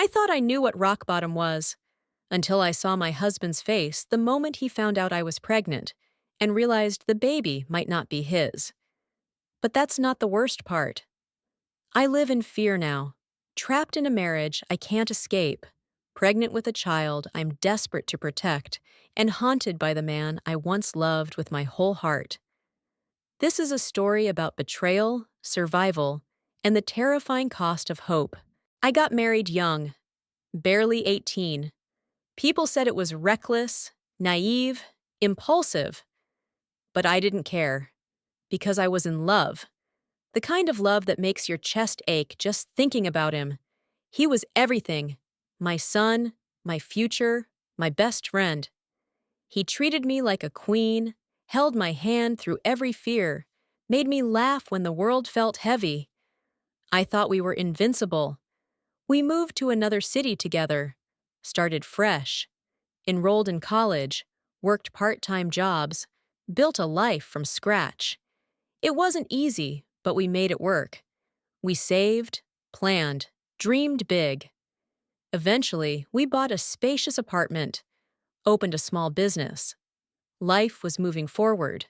I thought I knew what rock bottom was, until I saw my husband's face the moment he found out I was pregnant and realized the baby might not be his. But that's not the worst part. I live in fear now, trapped in a marriage I can't escape, pregnant with a child I'm desperate to protect, and haunted by the man I once loved with my whole heart. This is a story about betrayal, survival, and the terrifying cost of hope. I got married young, barely 18. People said it was reckless, naive, impulsive, but I didn't care because I was in love. The kind of love that makes your chest ache just thinking about him. He was everything: my son, my future, my best friend. He treated me like a queen, held my hand through every fear, made me laugh when the world felt heavy. I thought we were invincible. We moved to another city together, started fresh, enrolled in college, worked part-time jobs, built a life from scratch. It wasn't easy, but we made it work. We saved, planned, dreamed big. Eventually, we bought a spacious apartment, opened a small business. Life was moving forward.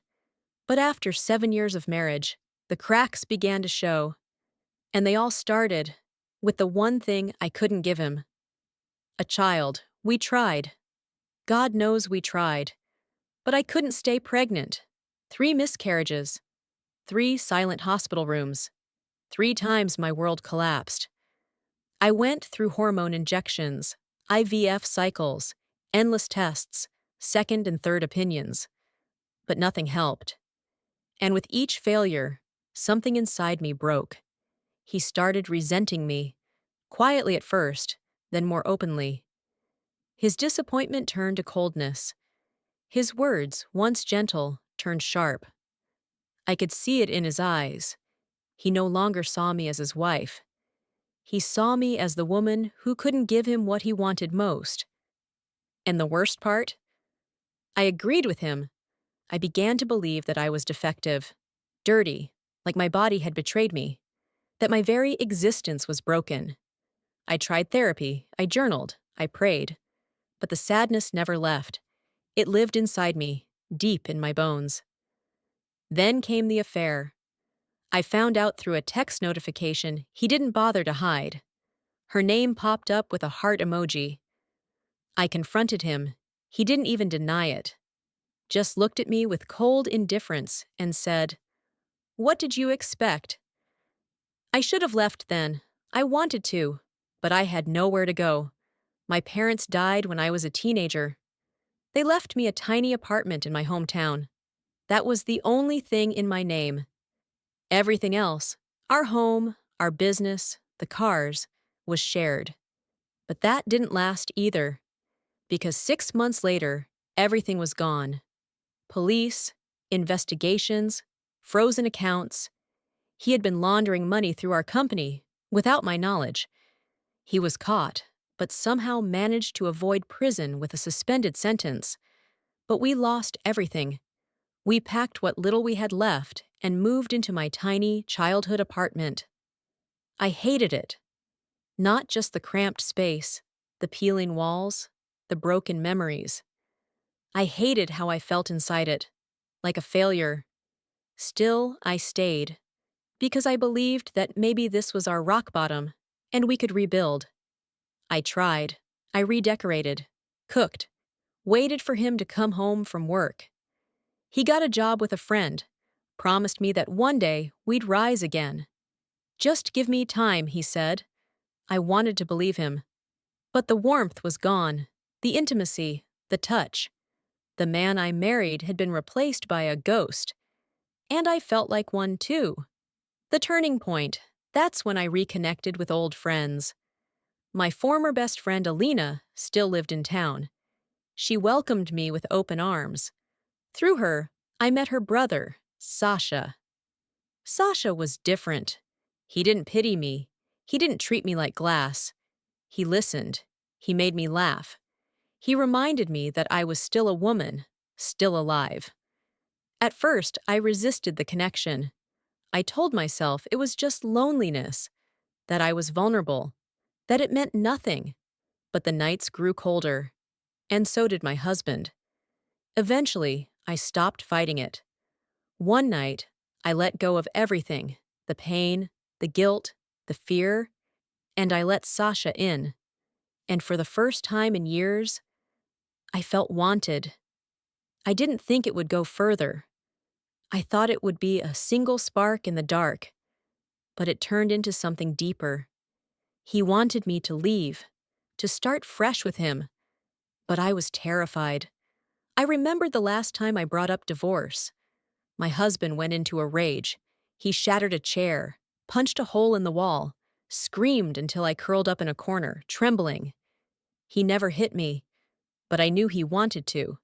But after 7 years of marriage, the cracks began to show. And they all started with the one thing I couldn't give him: a child. We tried. God knows we tried. But I couldn't stay pregnant. 3 miscarriages, 3 silent hospital rooms. 3 times my world collapsed. I went through hormone injections, IVF cycles, endless tests, second and third opinions. But nothing helped. And with each failure, something inside me broke. He started resenting me, quietly at first, then more openly. His disappointment turned to coldness. His words, once gentle, turned sharp. I could see it in his eyes. He no longer saw me as his wife. He saw me as the woman who couldn't give him what he wanted most. And the worst part? I agreed with him. I began to believe that I was defective, dirty, like my body had betrayed me, that my very existence was broken. I tried therapy, I journaled, I prayed. But the sadness never left. It lived inside me, deep in my bones. Then came the affair. I found out through a text notification he didn't bother to hide. Her name popped up with a heart emoji. I confronted him. He didn't even deny it. Just looked at me with cold indifference and said, "What did you expect?" I should have left then. I wanted to, but I had nowhere to go. My parents died when I was a teenager. They left me a tiny apartment in my hometown. That was the only thing in my name. Everything else, our home, our business, the cars, was shared. But that didn't last either, because 6 months later, everything was gone. Police, investigations, frozen accounts. He had been laundering money through our company without my knowledge. He was caught, but somehow managed to avoid prison with a suspended sentence. But we lost everything. We packed what little we had left and moved into my tiny childhood apartment. I hated it. Not just the cramped space, the peeling walls, the broken memories. I hated how I felt inside it, like a failure. Still, I stayed, because I believed that maybe this was our rock bottom, and we could rebuild. I tried. I redecorated, cooked, waited for him to come home from work. He got a job with a friend, promised me that one day we'd rise again. "Just give me time," he said. I wanted to believe him. But the warmth was gone, the intimacy, the touch. The man I married had been replaced by a ghost. And I felt like one too. The turning point, that's when I reconnected with old friends. My former best friend Alina still lived in town. She welcomed me with open arms. Through her, I met her brother, Sasha. Sasha was different. He didn't pity me. He didn't treat me like glass. He listened. He made me laugh. He reminded me that I was still a woman, still alive. At first, I resisted the connection. I told myself it was just loneliness, that I was vulnerable, that it meant nothing. But the nights grew colder, and so did my husband. Eventually, I stopped fighting it. One night, I let go of everything, the pain, the guilt, the fear, and I let Sasha in. And for the first time in years, I felt wanted. I didn't think it would go further. I thought it would be a single spark in the dark, but it turned into something deeper. He wanted me to leave, to start fresh with him, but I was terrified. I remembered the last time I brought up divorce. My husband went into a rage. He shattered a chair, punched a hole in the wall, screamed until I curled up in a corner, trembling. He never hit me, but I knew he wanted to.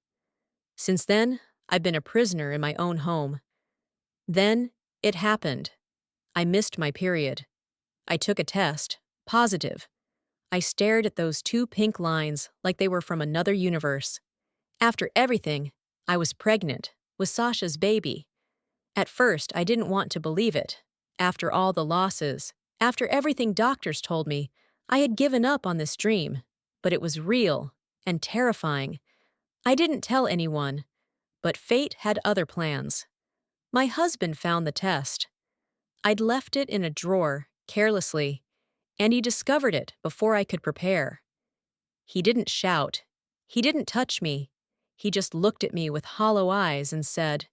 Since then, I've been a prisoner in my own home. Then, it happened. I missed my period. I took a test, positive. I stared at those two pink lines like they were from another universe. After everything, I was pregnant with Sasha's baby. At first, I didn't want to believe it. After all the losses, after everything doctors told me, I had given up on this dream. But it was real and terrifying. I didn't tell anyone, but fate had other plans. My husband found the test. I'd left it in a drawer, carelessly, and he discovered it before I could prepare. He didn't shout. He didn't touch me. He just looked at me with hollow eyes and said,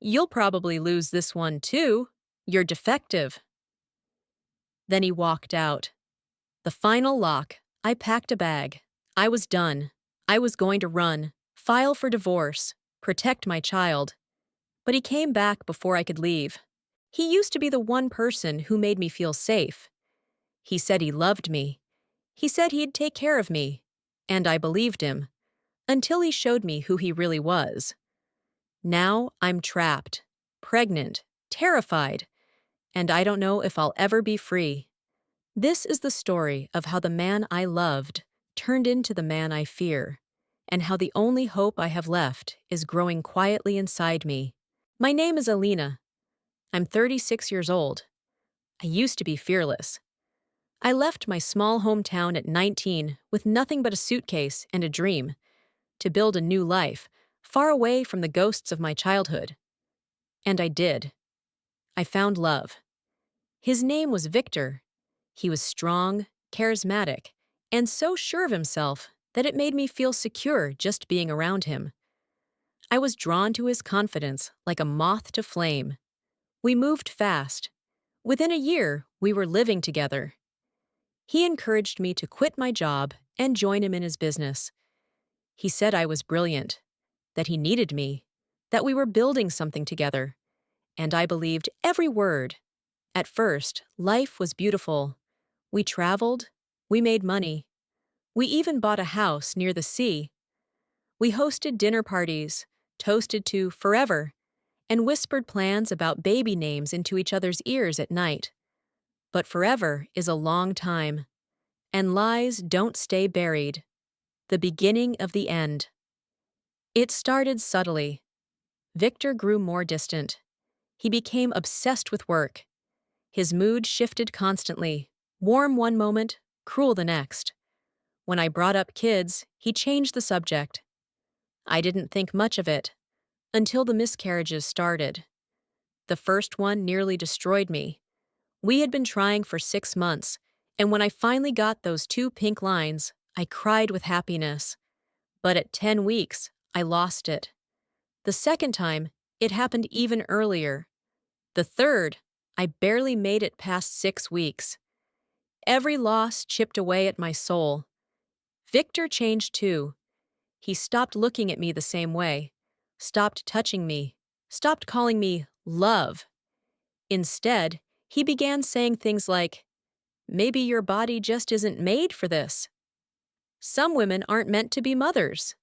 "You'll probably lose this one too. You're defective." Then he walked out. The final lock. I packed a bag. I was done. I was going to run, file for divorce, protect my child. But he came back before I could leave. He used to be the one person who made me feel safe. He said he loved me. He said he'd take care of me. And I believed him, until he showed me who he really was. Now I'm trapped, pregnant, terrified, and I don't know if I'll ever be free. This is the story of how the man I loved turned into the man I fear, and how the only hope I have left is growing quietly inside me. My name is Alina. I'm 36 years old. I used to be fearless. I left my small hometown at 19 with nothing but a suitcase and a dream to build a new life, far away from the ghosts of my childhood. And I did. I found love. His name was Victor. He was strong, charismatic, and so sure of himself that it made me feel secure just being around him. I was drawn to his confidence like a moth to flame. We moved fast. Within a year, we were living together. He encouraged me to quit my job and join him in his business. He said I was brilliant, that he needed me, that we were building something together, and I believed every word. At first, life was beautiful. We traveled, we made money. We even bought a house near the sea. We hosted dinner parties, toasted to forever, and whispered plans about baby names into each other's ears at night. But forever is a long time, and lies don't stay buried. The beginning of the end. It started subtly. Victor grew more distant. He became obsessed with work. His mood shifted constantly, warm one moment, cruel the next. When I brought up kids, he changed the subject. I didn't think much of it, until the miscarriages started. The first one nearly destroyed me. We had been trying for 6 months, and when I finally got those two pink lines, I cried with happiness. But at 10 weeks, I lost it. The second time, it happened even earlier. The third, I barely made it past 6 weeks. Every loss chipped away at my soul. Victor changed too. He stopped looking at me the same way, stopped touching me, stopped calling me love. Instead, he began saying things like, "Maybe your body just isn't made for this. Some women aren't meant to be mothers.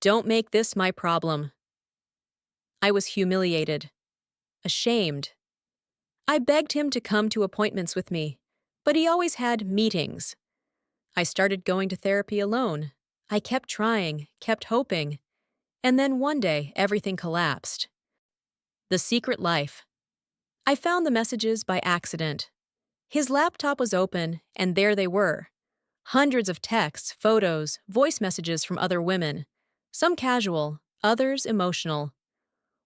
Don't make this my problem." I was humiliated, ashamed. I begged him to come to appointments with me, but he always had meetings. I started going to therapy alone. I kept trying, kept hoping, and then one day everything collapsed. The Secret Life. I found the messages by accident. His laptop was open, and there they were. Hundreds of texts, photos, voice messages from other women. Some casual, others emotional.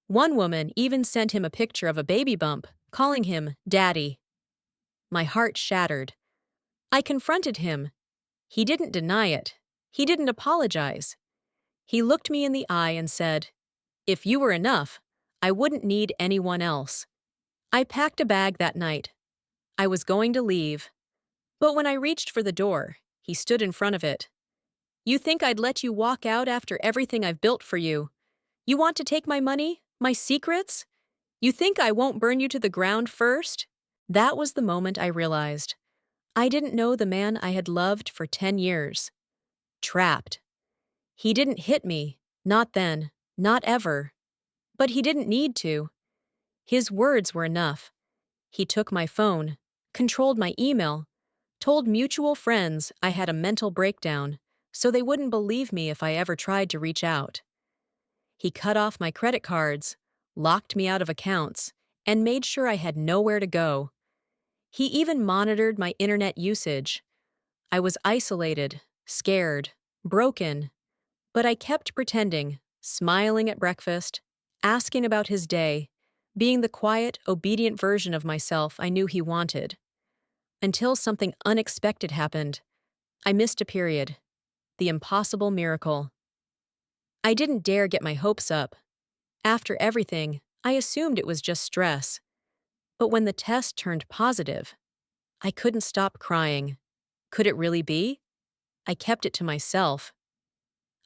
One woman even sent him a picture of a baby bump, calling him Daddy. My heart shattered. I confronted him. He didn't deny it. He didn't apologize. He looked me in the eye and said, "If you were enough, I wouldn't need anyone else." I packed a bag that night. I was going to leave. But when I reached for the door, he stood in front of it. "You think I'd let you walk out after everything I've built for you? You want to take my money? My secrets? You think I won't burn you to the ground first?" That was the moment I realized. I didn't know the man I had loved for 10 years. Trapped. He didn't hit me, not then, not ever. But he didn't need to. His words were enough. He took my phone, controlled my email, told mutual friends I had a mental breakdown, so they wouldn't believe me if I ever tried to reach out. He cut off my credit cards, locked me out of accounts, and made sure I had nowhere to go. He even monitored my internet usage. I was isolated, scared, broken, but I kept pretending, smiling at breakfast, asking about his day, being the quiet, obedient version of myself I knew he wanted. Until something unexpected happened. I missed a period. The impossible miracle. I didn't dare get my hopes up. After everything, I assumed it was just stress. But when the test turned positive, I couldn't stop crying. Could it really be? I kept it to myself.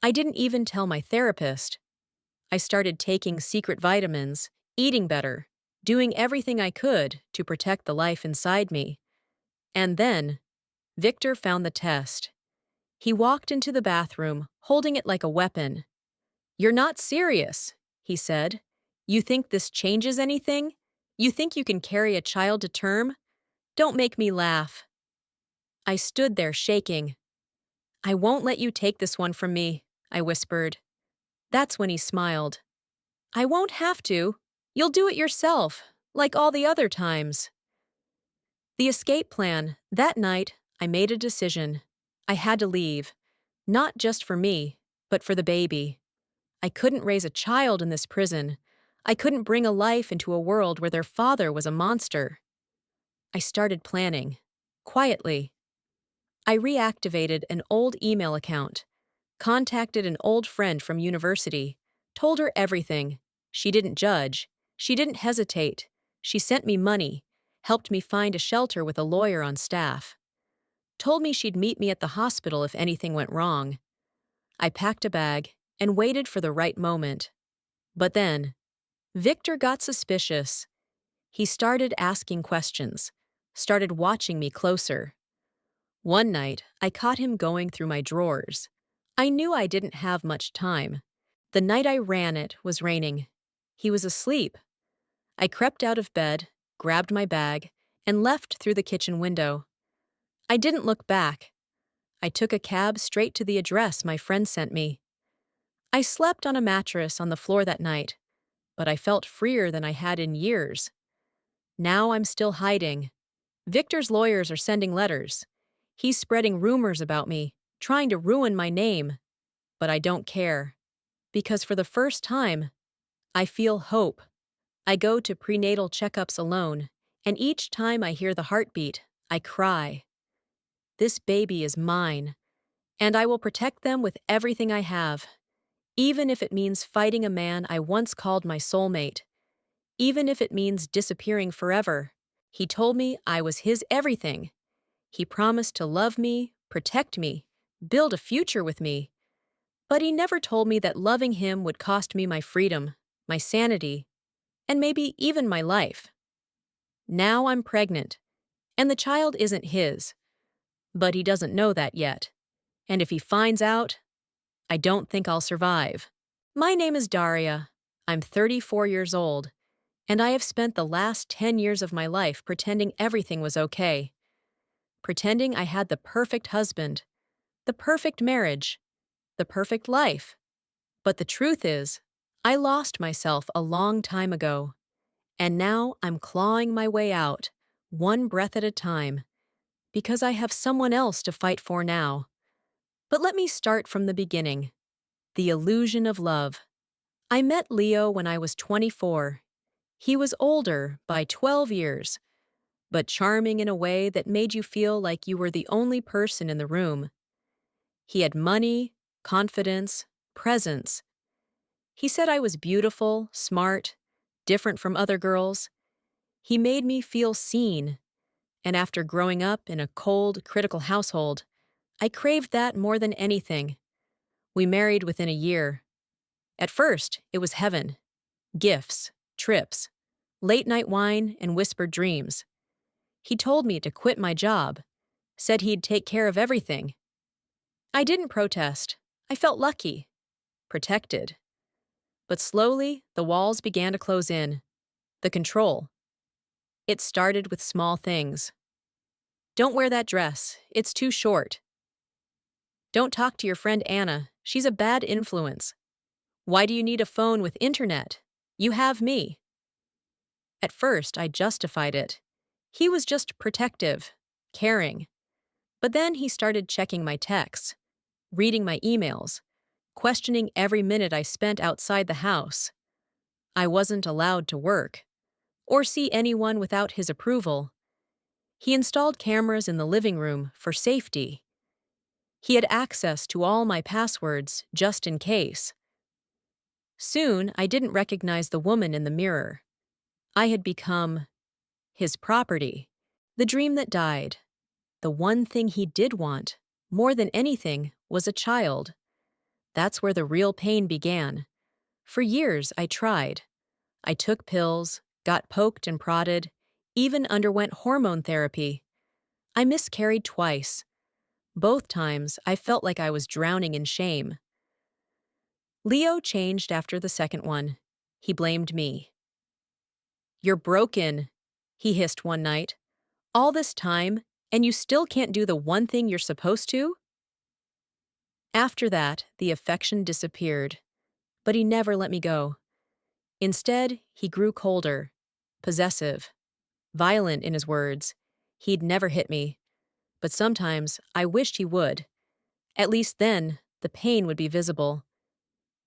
I didn't even tell my therapist. I started taking secret vitamins, eating better, doing everything I could to protect the life inside me. And then, Victor found the test. He walked into the bathroom, holding it like a weapon. "You're not serious," he said. "You think this changes anything? You think you can carry a child to term? Don't make me laugh." I stood there shaking. "I won't let you take this one from me," I whispered. That's when he smiled. "I won't have to. You'll do it yourself, like all the other times." The escape plan. That night, I made a decision. I had to leave. Not just for me, but for the baby. I couldn't raise a child in this prison. I couldn't bring a life into a world where their father was a monster. I started planning. Quietly. I reactivated an old email account, contacted an old friend from university, told her everything. She didn't judge. She didn't hesitate. She sent me money, helped me find a shelter with a lawyer on staff, told me she'd meet me at the hospital if anything went wrong. I packed a bag and waited for the right moment. But then, Victor got suspicious. He started asking questions, started watching me closer. One night, I caught him going through my drawers. I knew I didn't have much time. The night I ran it was raining. He was asleep. I crept out of bed, grabbed my bag, and left through the kitchen window. I didn't look back. I took a cab straight to the address my friend sent me. I slept on a mattress on the floor that night, but I felt freer than I had in years. Now I'm still hiding. Victor's lawyers are sending letters. He's spreading rumors about me, trying to ruin my name. But I don't care. Because for the first time, I feel hope. I go to prenatal checkups alone, and each time I hear the heartbeat, I cry. This baby is mine, and I will protect them with everything I have, even if it means fighting a man I once called my soulmate, even if it means disappearing forever. He told me I was his everything. He promised to love me, protect me, build a future with me. But he never told me that loving him would cost me my freedom, my sanity, and maybe even my life. Now I'm pregnant, and the child isn't his. But he doesn't know that yet. And if he finds out, I don't think I'll survive. My name is Daria. I'm 34 years old, and I have spent the last 10 years of my life pretending everything was okay. Pretending I had the perfect husband, the perfect marriage, the perfect life. But the truth is, I lost myself a long time ago, and now I'm clawing my way out, one breath at a time, because I have someone else to fight for now. But let me start from the beginning. The illusion of love. I met Leo when I was 24. He was older by 12 years, but charming in a way that made you feel like you were the only person in the room. He had money, confidence, presence. He said I was beautiful, smart, different from other girls. He made me feel seen, and after growing up in a cold, critical household, I craved that more than anything. We married within a year. At first, it was heaven. Gifts, trips, late-night wine, and whispered dreams. He told me to quit my job, said he'd take care of everything. I didn't protest. I felt lucky, protected. But slowly, the walls began to close in. The control. It started with small things. Don't wear that dress. It's too short. Don't talk to your friend Anna. She's a bad influence. Why do you need a phone with internet? You have me. At first, I justified it. He was just protective, caring. But then he started checking my texts, reading my emails, questioning every minute I spent outside the house. I wasn't allowed to work or see anyone without his approval. He installed cameras in the living room for safety. He had access to all my passwords just in case. Soon, I didn't recognize the woman in the mirror. I had become his property, the dream that died. The one thing he did want, more than anything, was a child. That's where the real pain began. For years, I tried. I took pills, got poked and prodded, even underwent hormone therapy. I miscarried twice. Both times, I felt like I was drowning in shame. Leo changed after the second one. He blamed me. "You're broken," he hissed one night. "All this time, and you still can't do the one thing you're supposed to?" After that, the affection disappeared, but he never let me go. Instead, he grew colder, possessive, violent in his words. He'd never hit me, but sometimes I wished he would. At least then, the pain would be visible.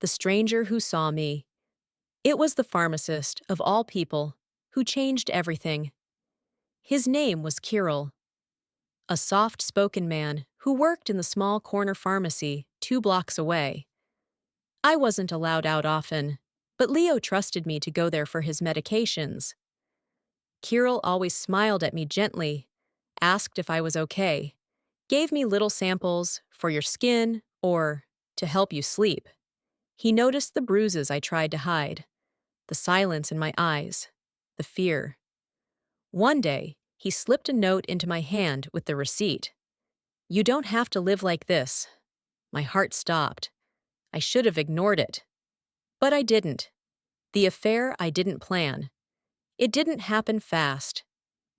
The stranger who saw me. It was the pharmacist, of all people, who changed everything. His name was Kirill, a soft-spoken man who worked in the small corner pharmacy 2 blocks away. I wasn't allowed out often, but Leo trusted me to go there for his medications. Kirill always smiled at me gently, asked if I was okay, gave me little samples for your skin or to help you sleep. He noticed the bruises I tried to hide, the silence in my eyes, the fear. One day, he slipped a note into my hand with the receipt. "You don't have to live like this." My heart stopped. I should have ignored it. But I didn't. The affair I didn't plan. It didn't happen fast.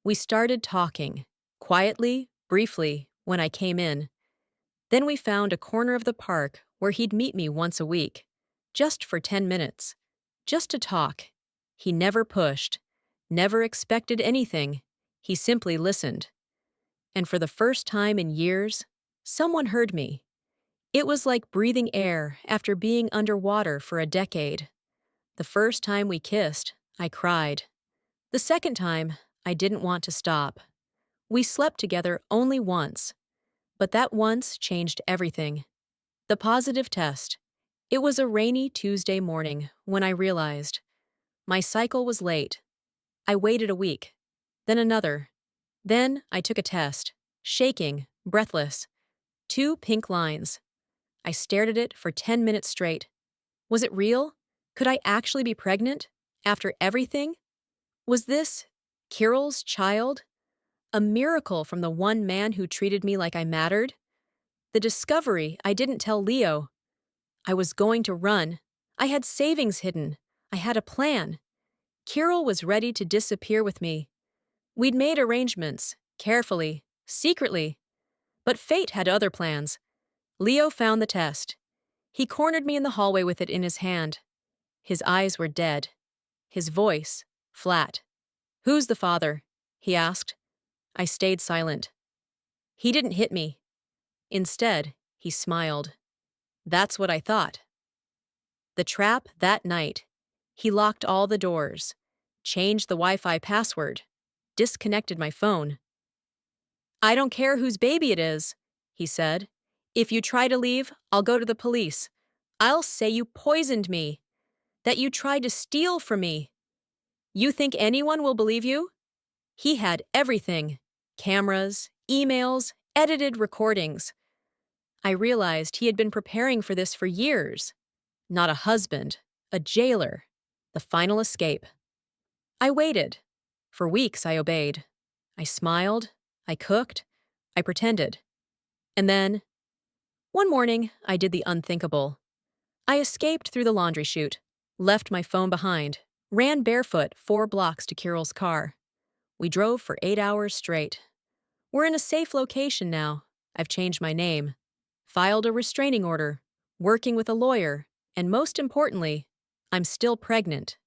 We started talking, quietly, briefly, when I came in. Then we found a corner of the park where he'd meet me once a week, just for 10 minutes, just to talk. He never pushed, never expected anything. He simply listened. And for the first time in years, someone heard me. It was like breathing air after being underwater for a decade. The first time we kissed, I cried. The second time, I didn't want to stop. We slept together only once, but that once changed everything. The positive test. It was a rainy Tuesday morning when I realized my cycle was late. I waited a week, then another. Then I took a test, shaking, breathless. 2 pink lines. I stared at it for 10 minutes straight. Was it real? Could I actually be pregnant? After everything? Was this Kirill's child? A miracle from the one man who treated me like I mattered? The discovery I didn't tell Leo. I was going to run. I had savings hidden. I had a plan. Kirill was ready to disappear with me. We'd made arrangements, carefully, secretly. But fate had other plans. Leo found the test. He cornered me in the hallway with it in his hand. His eyes were dead. His voice, flat. "Who's the father?" he asked. I stayed silent. He didn't hit me. Instead, he smiled. That's what I thought. The trap that night. He locked all the doors, changed the Wi-Fi password, disconnected my phone. I don't care whose baby it is, he said. If you try to leave, I'll go to the police. I'll say you poisoned me, that you tried to steal from me. You think anyone will believe you? He had everything: cameras, emails, edited recordings. I realized he had been preparing for this for years. Not a husband, a jailer, the final escape. I waited. For weeks I obeyed. I smiled, I cooked, I pretended. And then, one morning, I did the unthinkable. I escaped through the laundry chute, left my phone behind, ran barefoot 4 blocks to Kirill's car. We drove for 8 hours straight. We're in a safe location now. I've changed my name, filed a restraining order, working with a lawyer, and most importantly, I'm still pregnant.